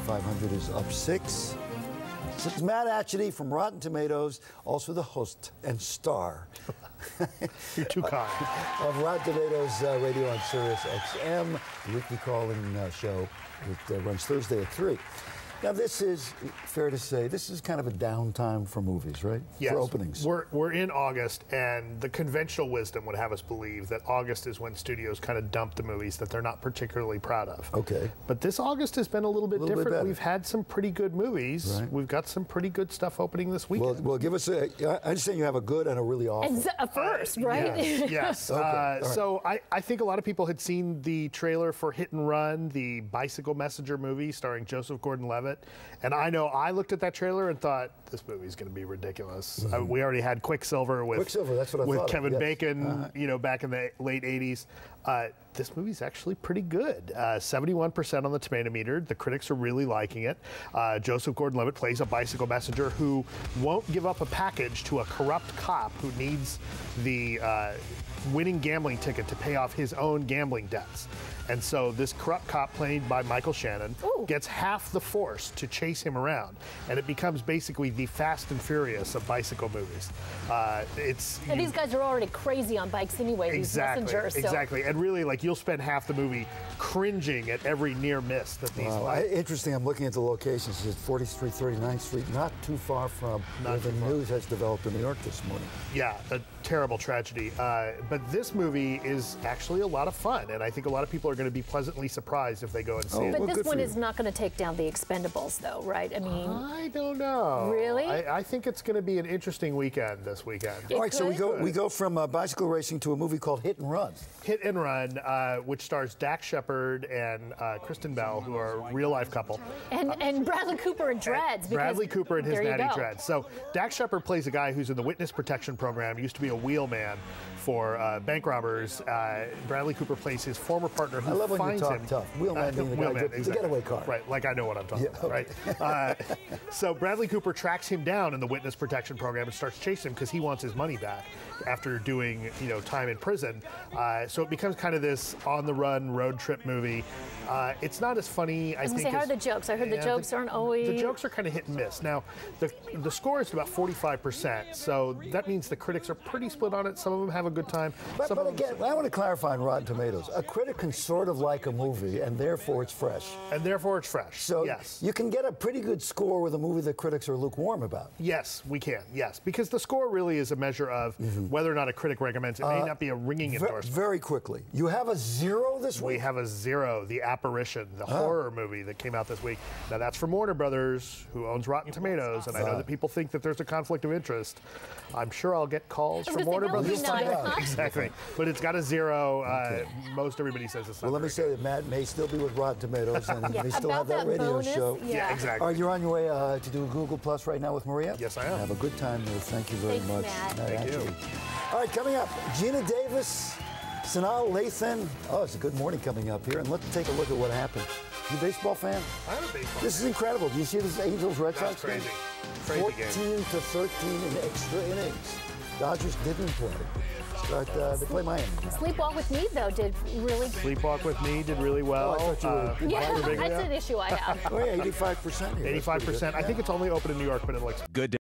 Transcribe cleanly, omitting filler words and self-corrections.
500 is up 6. This is Matt Atchity from Rotten Tomatoes, also the host and star. You're too kind. Of Rotten Tomatoes radio on Sirius XM, the weekly call-in show that runs Thursday at 3. Now, this is, fair to say, this is kind of a downtime for movies, right? Yes. For openings. We're in August, and the conventional wisdom would have us believe that August is when studios kind of dump the movies that they're not particularly proud of. Okay. But this August has been a little bit different. We've had some pretty good movies. Right. We've got some pretty good stuff opening this weekend. Well, give us a, I understand you have a good and a really awful. And a first, right? Yes. Yes. Okay. Right. So I think a lot of people had seen the trailer for Hit and Run, the bicycle messenger movie starring Joseph Gordon-Levitt. And I know I looked at that trailer and thought, this movie's going to be ridiculous. Mm-hmm. We already had Quicksilver with that's what I thought. Kevin Bacon, you know, back in the late 80s. This movie's actually pretty good. 71% on the tomato meter. The critics are really liking it. Joseph Gordon-Levitt plays a bicycle messenger who won't give up a package to a corrupt cop who needs the winning gambling ticket to pay off his own gambling debts. And so this corrupt cop, played by Michael Shannon, gets half the force to chase him around. And it becomes basically the Fast and Furious of bicycle movies. And these guys are already crazy on bikes anyway, these messengers. So. Exactly. And really, like, you'll spend half the movie cringing at every near miss that these interesting. I'm looking at the locations. It's 40th Street, 39th Street, not too far from where the news has developed in New York this morning. Yeah, a terrible tragedy. But this movie is actually a lot of fun, and I think a lot of people are going to be pleasantly surprised if they go and see it. But this one is not going to take down the Expendables, though, right? I mean, I don't know. Really? I think it's going to be an interesting weekend this weekend. All right, so we go from bicycle racing to a movie called Hit and Run. Hit and Run, which stars Dax Shepard and Kristen Bell, who are a real-life couple. And Bradley Cooper and Dreads. Bradley Cooper and his natty Dreads. So Dax Shepard plays a guy who's in the witness protection program. He used to be a wheelman for bank robbers. Bradley Cooper plays his former partner who finds him. Tough. Wheelman being the guy, the getaway car. Right, like I know what I'm talking about, right? So Bradley Cooper tracks him down in the witness protection program and starts chasing him because he wants his money back after doing, you know, time in prison. So it becomes kind of this on-the-run road trip movie. It's not as funny, I think. How are the jokes? I heard the jokes aren't always. The jokes are kind of hit and miss. Now, the score is about 45%, so that means the critics are pretty split on it. Some of them have a good time. But again, I want to clarify on Rotten Tomatoes. A critic can sort of like a movie, and therefore it's fresh. And therefore it's fresh. So yes, you can get a pretty good score with a movie that critics are lukewarm about. Yes, we can. Yes, because the score really is a measure of whether or not a critic recommends it. May not be a ringing endorsement. Very quickly, you have a 0 this week. We have a 0. The Apparition, the horror movie that came out this week. Now that's from Warner Brothers, who owns Rotten Tomatoes, and I know that people think that there's a conflict of interest. I'm sure I'll get calls from Warner Brothers. Exactly, but it's got a 0. Most everybody says it's not. Well, let me say that Matt may still be with Rotten Tomatoes, and he may still have that radio show. Yeah, exactly. All right, you're on your way to do Google Plus right now with Maria? Yes, I am. Have a good time there. Thank you very much. Matt. Thank you. All right, coming up, Gina Davis, Sanal Lathan. Oh, it's a good morning coming up here, and let's take a look at what happened. You a baseball fan? I'm a baseball fan. This is incredible. Do you see this Angels-Red Sox game? Crazy 14 game. to 13 in extra innings. Dodgers didn't play. But they play Miami. Sleepwalk with Me, though, did really good. Sleepwalk with Me did really well. Oh, I thought you were Yeah, that's an issue I have. Oh, yeah, 85% here. 85%. I think it's only open in New York, but it looks good.